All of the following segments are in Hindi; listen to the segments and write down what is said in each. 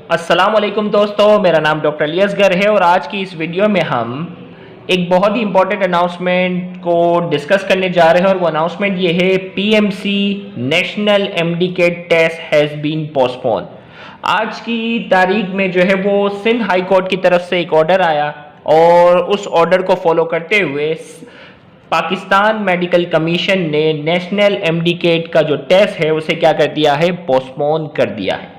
अस्सलाम वालेकुम दोस्तों, मेरा नाम डॉक्टर अली असगर है और आज की इस वीडियो में हम एक बहुत ही इंपॉर्टेंट अनाउंसमेंट को डिस्कस करने जा रहे हैं और वो अनाउंसमेंट ये है PMC national MDCAT test has been postpone. आज की तारीख में जो है वो सिंध हाई कोर्ट की तरफ से एक ऑर्डर आया और उस ऑर्डर को फॉलो करते हुए पाकिस्तान मेडिकल कमीशन ने नेशनल एमडीकेट का जो टेस्ट है उसे क्या कर दिया है, पोस्टपोन कर दिया है।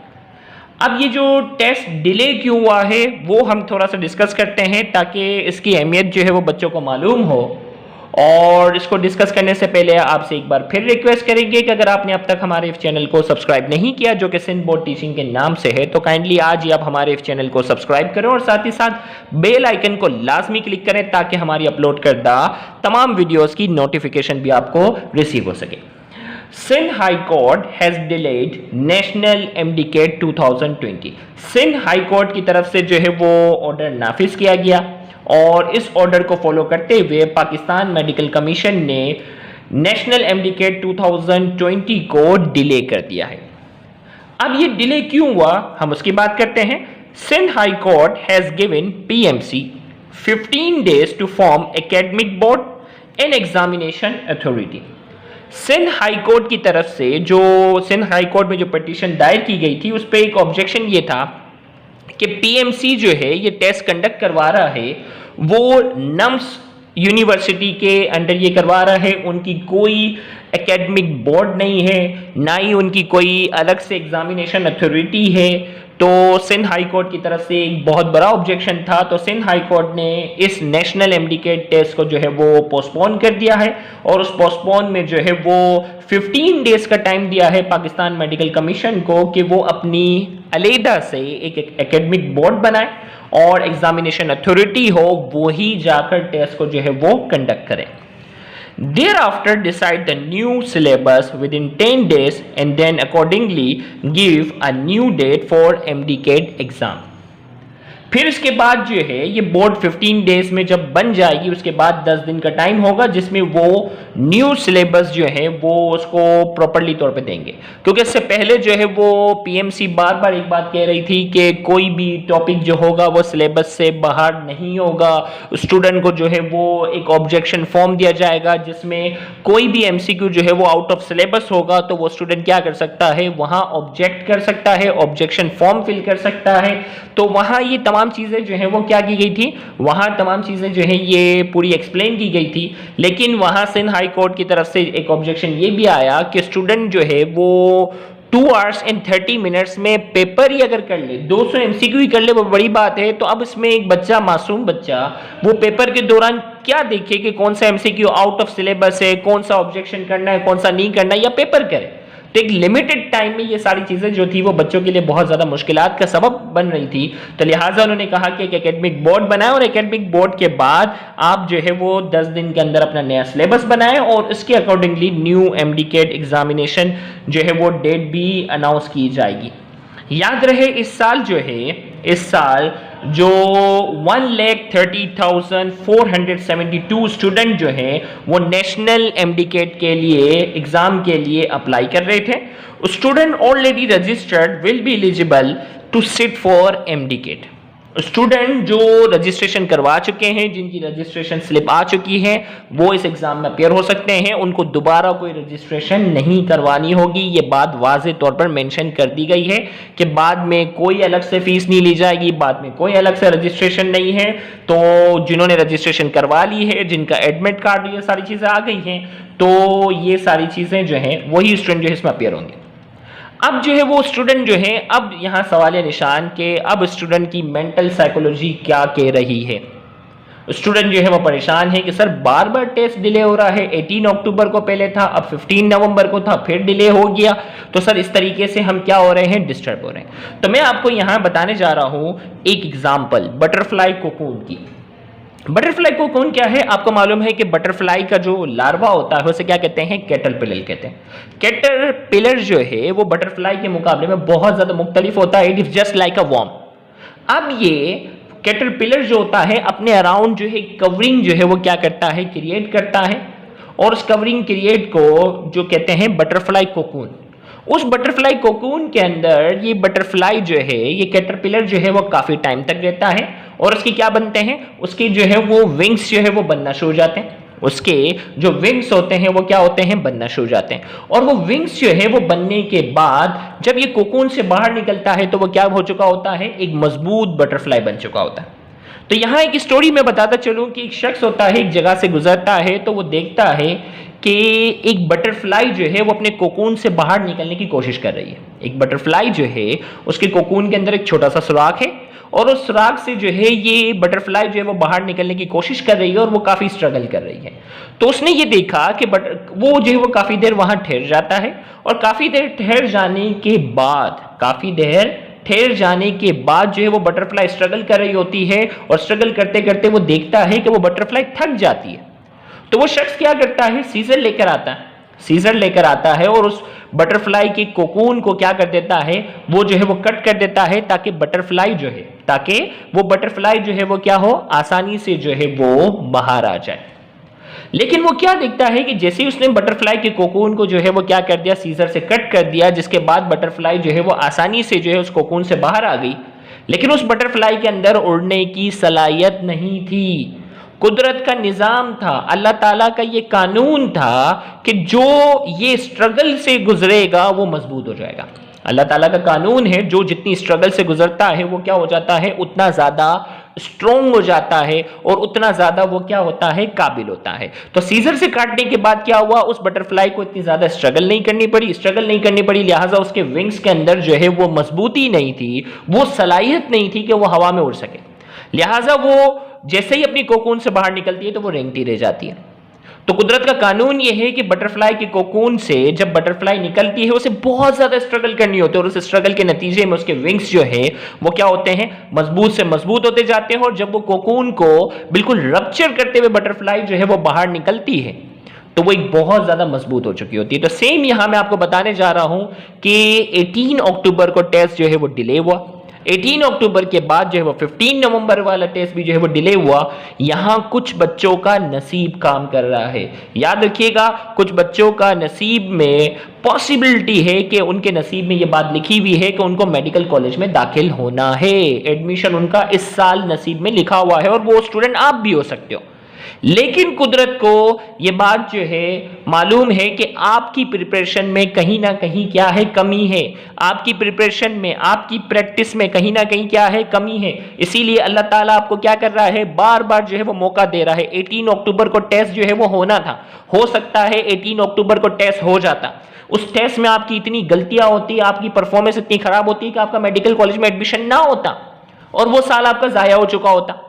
अब ये जो टेस्ट डिले क्यों हुआ है वो हम थोड़ा सा डिस्कस करते हैं ताकि इसकी अहमियत जो है वो बच्चों को मालूम हो। और इसको डिस्कस करने से पहले आपसे एक बार फिर रिक्वेस्ट करेंगे कि अगर आपने अब तक हमारे इस चैनल को सब्सक्राइब नहीं किया जो कि सिंध बोर्ड टीचिंग के नाम से है तो काइंडली आज ही आप हमारे इस चैनल को सब्सक्राइब करें और साथ ही साथ बेल आइकन को लाजमी क्लिक करें ताकि हमारी अपलोड करदा तमाम वीडियोस की नोटिफिकेशन भी आपको रिसीव हो सके। Sindh high court has delayed national MDCAT 2020। Sindh high court की तरफ से जो है वो ऑर्डर नाफिज किया गया और इस ऑर्डर को फॉलो करते हुए पाकिस्तान मेडिकल कमीशन ने नेशनल एमडीकेट 2020 को डिले कर दिया है। अब ये डिले क्यों हुआ हम उसकी बात करते हैं। Sindh high court has given PMC 15 days to form academic board and examination authority. Sindh high court की तरफ से जो सिंध हाई कोर्ट में जो पिटीशन दायर की गई थी उस पर एक ऑब्जेक्शन ये था कि पीएमसी जो है ये टेस्ट कंडक्ट करवा रहा है वो नम्स यूनिवर्सिटी के अंडर ये करवा रहा है, उनकी कोई एकेडमिक बोर्ड नहीं है, ना ही उनकी कोई अलग से एग्जामिनेशन अथॉरिटी है। तो सिंध हाई कोर्ट की तरफ से एक बहुत बड़ा ऑब्जेक्शन था तो सिंध हाई कोर्ट ने इस नेशनल एमडीकेट टेस्ट को जो है वो पोस्टपोन कर दिया है और उस पोस्टपोन में जो है वो 15 डेज का टाइम दिया है पाकिस्तान मेडिकल कमीशन को कि वो अपनी अलहदा से एक एकेडमिक बोर्ड बनाए और एग्जामिनेशन अथॉरिटी हो वो ही जाकर टेस्ट को जो है वो कंडक्ट करें। Thereafter decide the new syllabus within 10 days and then accordingly give a new date for MDCAT exam। फिर इसके बाद जो है ये बोर्ड 15 डेज में जब बन जाएगी उसके बाद 10 दिन का टाइम होगा जिसमें वो न्यू सिलेबस जो है वो उसको प्रॉपर्ली तौर पे देंगे, क्योंकि इससे पहले जो है वो पीएमसी बार बार एक बात कह रही थी कि कोई भी टॉपिक जो होगा वो सिलेबस से बाहर नहीं होगा। स्टूडेंट को जो है वो एक ऑब्जेक्शन फॉर्म दिया जाएगा जिसमें कोई भी एमसीक्यू जो है वो आउट ऑफ सिलेबस होगा तो वो स्टूडेंट क्या कर सकता है, वहां ऑब्जेक्ट कर सकता है, ऑब्जेक्शन फॉर्म फिल कर सकता है। तो वहां ये तमाम चीजें जो है वो क्या की गई थी, वहां तमाम चीजें जो है ये पूरी एक्सप्लेन की गई थी। लेकिन वहां सिंध हाई कोर्ट की तरफ से एक ऑब्जेक्शन ये भी आया कि स्टूडेंट जो है वो 2 hours and 30 minutes में पेपर ही अगर कर ले, 200 एमसीक्यू ही कर ले वो बड़ी बात है। तो अब इसमें एक बच्चा, मासूम बच्चा, वो पेपर के दौरान क्या देखे कि कौन सा एमसीक्यू आउट ऑफ सिलेबस है, कौन सा ऑब्जेक्शन करना है, कौन सा नहीं करना है, या पेपर करे। तो एक लिमिटेड टाइम में ये सारी चीजें जो थी वो बच्चों के लिए बहुत ज्यादा मुश्किलात का सबब बन रही थी। तो लिहाजा उन्होंने कहा कि एक एकेडमिक बोर्ड बनाए और एकेडमिक बोर्ड के बाद आप जो है वो 10 दिन के अंदर अपना नया सिलेबस बनाएं और इसके अकॉर्डिंगली न्यू एमडीकेट एग्जामिनेशन जो है वो डेट भी अनाउंस की जाएगी। याद रहे इस साल जो 1,30,472 स्टूडेंट जो हैं वो नेशनल एमडीकेट के लिए एग्जाम के लिए अप्लाई कर रहे थे। Student already registered will be eligible to sit for MDCAT. Student जो रजिस्ट्रेशन करवा चुके हैं, जिनकी रजिस्ट्रेशन स्लिप आ चुकी है, वो इस एग्जाम में अपियर हो सकते हैं। उनको दोबारा कोई रजिस्ट्रेशन नहीं करवानी होगी। ये बात वाज़ेह तौर पर मेंशन कर दी गई है कि बाद में कोई अलग से फीस नहीं ली जाएगी, बाद में कोई अलग से रजिस्ट्रेशन नहीं है। तो जिन्होंने रजिस्ट्रेशन करवा ली है, जिनका एडमिट कार्ड, ये सारी चीज़ें आ गई हैं, तो ये सारी चीज़ें जो हैं वही स्टूडेंट जो है इसमें अपियर होंगे। अब जो है वो स्टूडेंट जो है, अब यहाँ सवाल निशान के अब स्टूडेंट की मेंटल साइकोलॉजी क्या कह रही है। स्टूडेंट जो है वो परेशान है कि सर बार बार टेस्ट डिले हो रहा है, 18 अक्टूबर को पहले था, अब 15 नवंबर को था, फिर डिले हो गया। तो सर इस तरीके से हम क्या हो रहे हैं, डिस्टर्ब हो रहे हैं। तो मैं आपको यहाँ बताने जा रहा हूँ एक एग्जाम्पल बटरफ्लाई कोकून की। बटरफ्लाई कोकून क्या है, आपको मालूम है कि बटरफ्लाई का जो लार्वा होता है उसे क्या कहते हैं, कैटरपिलर कहते हैं। कैटरपिलर जो है वो बटरफ्लाई के मुकाबले में बहुत ज्यादा मुख्तलिफ होता है। It is just like a worm. अब ये कैटरपिलर जो होता है अपने अराउंड जो है कवरिंग जो है वो क्या करता है, क्रिएट करता है, और उस कवरिंग क्रिएट को जो कहते हैं बटरफ्लाई कोकून। उस बटरफ्लाई कोकून के अंदर ये बटरफ्लाई जो है, ये कैटरपिलर जो है वो काफी टाइम तक रहता है और उसके क्या बनते हैं, उसके जो है वो विंग्स जो है वो बनना शुरू हो जाते हैं। उसके जो विंग्स होते हैं वो क्या होते हैं, बनना शुरू हो जाते हैं। और वो विंग्स जो है वो बनने के बाद जब ये कोकून से बाहर निकलता है तो वो क्या हो चुका होता है, एक मजबूत बटरफ्लाई बन चुका होता है। तो यहां एक स्टोरी में बताता चलूं कि एक शख्स होता है, एक जगह से गुजरता है तो वो देखता है कि एक बटरफ्लाई जो है वो अपने कोकून से बाहर निकलने की कोशिश कर रही है। एक बटरफ्लाई जो है उसके कोकून के अंदर एक छोटा सा सुराख है और उस सुराख से जो है ये बटरफ्लाई जो है वो बाहर निकलने की कोशिश कर रही है और वो काफी स्ट्रगल कर रही है। तो उसने ये देखा कि वो जो है वो काफी देर वहां ठहर जाता है और काफी देर ठहर जाने के बाद जो है वो बटरफ्लाई स्ट्रगल कर रही होती है और स्ट्रगल करते करते वो देखता है कि वो बटरफ्लाई थक जाती है। तो वो शख्स क्या करता है, सीजर लेकर आता है और उस बटरफ्लाई के कोकून को क्या कर देता है, वो जो है वो कट कर देता है ताकि वो बटरफ्लाई जो है वो क्या हो, आसानी से जो है वो बाहर आ जाए। लेकिन वो क्या देखता है कि जैसे ही उसने बटरफ्लाई के कोकून को जो है वो क्या कर दिया, सीजर से कट कर दिया, जिसके बाद बटरफ्लाई जो है वो आसानी से जो है उस कोकून से बाहर आ गई, लेकिन उस बटरफ्लाई के अंदर उड़ने की सलाहियत नहीं थी। कुदरत का निजाम था, अल्लाह ताला का ये कानून था कि जो ये स्ट्रगल से गुजरेगा वो मजबूत हो जाएगा। अल्लाह ताला का कानून है, जो जितनी स्ट्रगल से गुजरता है वो क्या हो जाता है, उतना ज्यादा स्ट्रॉन्ग हो जाता है और उतना ज्यादा वो क्या होता है, काबिल होता है। तो सीजर से काटने के बाद क्या हुआ, उस बटरफ्लाई को इतनी ज्यादा स्ट्रगल नहीं करनी पड़ी, लिहाजा उसके विंग्स के अंदर जो है वो मजबूती नहीं थी, वो सलाहियत नहीं थी कि वो हवा में उड़ सके। लिहाजा वो जैसे ही अपनी कोकून से बाहर निकलती है तो वो रेंगती रह जाती है। तो कुदरत का कानून यह है कि बटरफ्लाई के कोकून से जब बटरफ्लाई निकलती है उसे बहुत ज्यादा स्ट्रगल करनी होती है और उस स्ट्रगल के नतीजे में उसके विंग्स जो है वो क्या होते हैं, मजबूत से मजबूत होते जाते हैं। और जब वो कोकून को बिल्कुल रप्चर करते हुए बटरफ्लाई जो है वो बाहर निकलती है तो वो एक बहुत ज्यादा मजबूत हो चुकी होती है। तो सेम यहां मैं आपको बताने जा रहा हूं कि 18 अक्टूबर को टेस्ट जो है वो डिले हुआ। 18 अक्टूबर के बाद जो है वो 15 नवंबर वाला टेस्ट भी जो है वो डिले हुआ। यहां कुछ बच्चों का नसीब काम कर रहा है। याद रखिएगा, कुछ बच्चों का नसीब में पॉसिबिलिटी है कि उनके नसीब में ये बात लिखी हुई है कि उनको मेडिकल कॉलेज में दाखिल होना है। एडमिशन उनका इस साल नसीब में लिखा हुआ है और वो स्टूडेंट आप भी हो सकते हो। लेकिन कुदरत को यह बात जो है मालूम है कि आपकी प्रिपरेशन में कहीं ना कहीं क्या है, कमी है। आपकी प्रिपरेशन में, आपकी प्रैक्टिस में कहीं ना कहीं क्या है, कमी है। इसीलिए अल्लाह ताला आपको क्या कर रहा है, बार बार जो है वो मौका दे रहा है। 18 अक्टूबर को टेस्ट जो है वो होना था, हो सकता है 18 अक्टूबर को टेस्ट हो जाता। उस टेस्ट में आपकी इतनी गलतियां होती, आपकी परफॉर्मेंस इतनी खराब होती कि आपका मेडिकल कॉलेज में एडमिशन ना होता और वो साल आपका जाया हो चुका होता।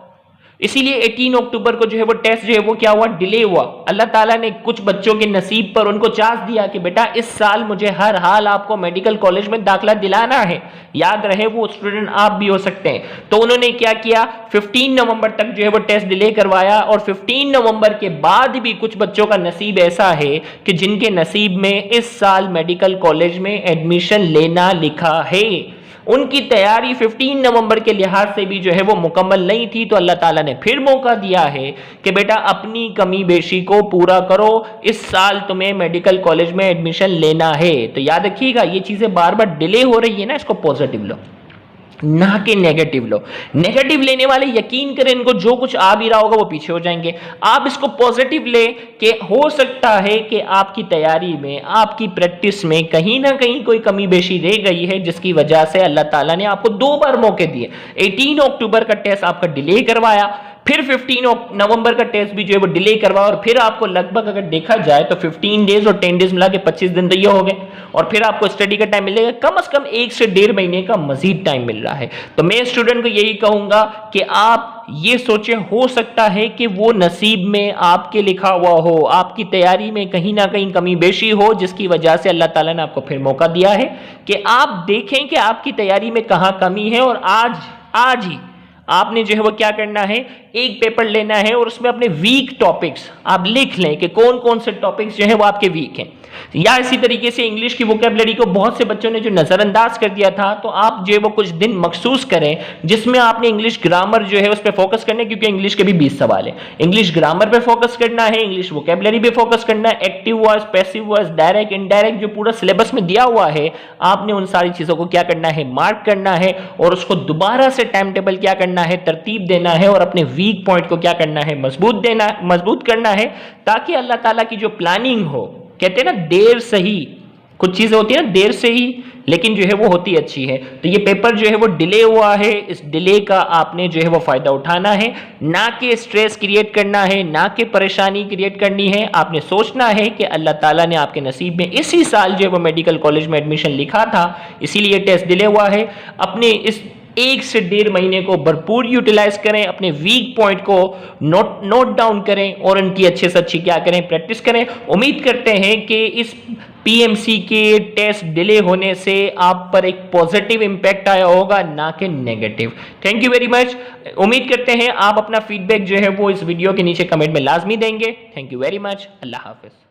इसीलिए 18 अक्टूबर को जो है वो टेस्ट जो है वो क्या हुआ, डिले हुआ। अल्लाह ताला ने कुछ बच्चों के नसीब पर उनको चांस दिया कि बेटा इस साल मुझे हर हाल आपको मेडिकल कॉलेज में दाखिला दिलाना है। याद रहे वो स्टूडेंट आप भी हो सकते हैं। तो उन्होंने क्या किया, 15 नवंबर तक जो है वो टेस्ट डिले करवाया और 15 नवंबर के बाद भी कुछ बच्चों का नसीब ऐसा है कि जिनके नसीब में इस साल मेडिकल कॉलेज में एडमिशन लेना लिखा है। उनकी तैयारी 15 नवंबर के लिहाज से भी जो है वो मुकम्मल नहीं थी। तो अल्लाह ताला ने फिर मौका दिया है कि बेटा अपनी कमी बेशी को पूरा करो, इस साल तुम्हें मेडिकल कॉलेज में एडमिशन लेना है। तो याद रखिएगा, ये चीजें बार बार डिले हो रही है ना, इसको पॉजिटिव लो ना कि नेगेटिव लो। नेगेटिव लेने वाले यकीन करें, इनको जो कुछ आ भी रहा होगा वो पीछे हो जाएंगे। आप इसको पॉजिटिव ले कि हो सकता है कि आपकी तैयारी में, आपकी प्रैक्टिस में कहीं ना कहीं कोई कमी बेशी रह गई है, जिसकी वजह से अल्लाह ताला ने आपको 2 बार मौके दिए। 18 अक्टूबर का टेस्ट आपका डिले करवाया, फिर 15 नवंबर का टेस्ट भी जो है वो डिले करवाया और फिर आपको लगभग अगर देखा जाए तो 15 डेज और 10 डेज मिला के 25 दिन तो ये हो गए। और फिर आपको स्टडी का टाइम मिलेगा, कम से कम 1 से 1.5 महीने का मजीद टाइम मिल रहा है। तो मैं स्टूडेंट को यही कहूंगा कि आप ये सोचें, हो सकता है कि वो नसीब में आपके लिखा हुआ हो, आपकी तैयारी में कहीं ना कहीं कमी बेशी हो, जिसकी वजह से अल्लाह ताला ने आपको फिर मौका दिया है कि आप देखें कि आपकी तैयारी में कहां कमी है। और आज ही आपने जो है वो क्या करना है, एक पेपर लेना है और उसमें अपने वीक टॉपिक्स आप लिख लें कि कौन कौन से टॉपिक्स जो है वो आपके वीक हैं। या इसी तरीके से इंग्लिश की वोकैबुलरी को बहुत से बच्चों ने जो नज़रअंदाज कर दिया था, तो आप जो है वो कुछ दिन मखसूस करें जिसमें आपने इंग्लिश ग्रामर जो है उस पर फोकस करना है, क्योंकि इंग्लिश के भी 20 सवाल है। इंग्लिश ग्रामर पे फोकस करना है, इंग्लिश वोकैबुलरी पे फोकस करना है, active voice, passive voice, direct, indirect, जो पूरा सिलेबस में दिया हुआ है, आपने उन सारी चीज़ों को क्या करना है, मार्क करना है और उसको दोबारा से टाइम टेबल क्या करना है, तरतीब देना है और अपने वीक पॉइंट को क्या करना है, मजबूत करना है, ताकि अल्लाह ताला की जो प्लानिंग हो, कहते हैं ना देर सही, कुछ चीजें होती है ना देर से ही, लेकिन जो है वो होती अच्छी है। तो ये पेपर जो है वो डिले हुआ है, इस डिले का आपने जो है वो फायदा उठाना है, ना कि स्ट्रेस क्रिएट करना है, ना कि परेशानी क्रिएट करनी है। आपने सोचना है कि अल्लाह ताला ने आपके नसीब में इसी साल जो है वो मेडिकल कॉलेज में एडमिशन लिखा था, इसीलिए टेस्ट डिले हुआ है। अपने इस 1 से 1.5 महीने को भरपूर यूटिलाइज करें, अपने वीक पॉइंट को नोट डाउन करें और उनकी अच्छे से अच्छी क्या करें, प्रैक्टिस करें। उम्मीद करते हैं कि इस पीएमसी के टेस्ट डिले होने से आप पर एक पॉजिटिव इंपैक्ट आया होगा, ना कि negative. Thank you very much. उम्मीद करते हैं आप अपना फीडबैक जो है वो इस वीडियो के नीचे कमेंट में लाजमी देंगे। Thank you very much. Allah Hafiz.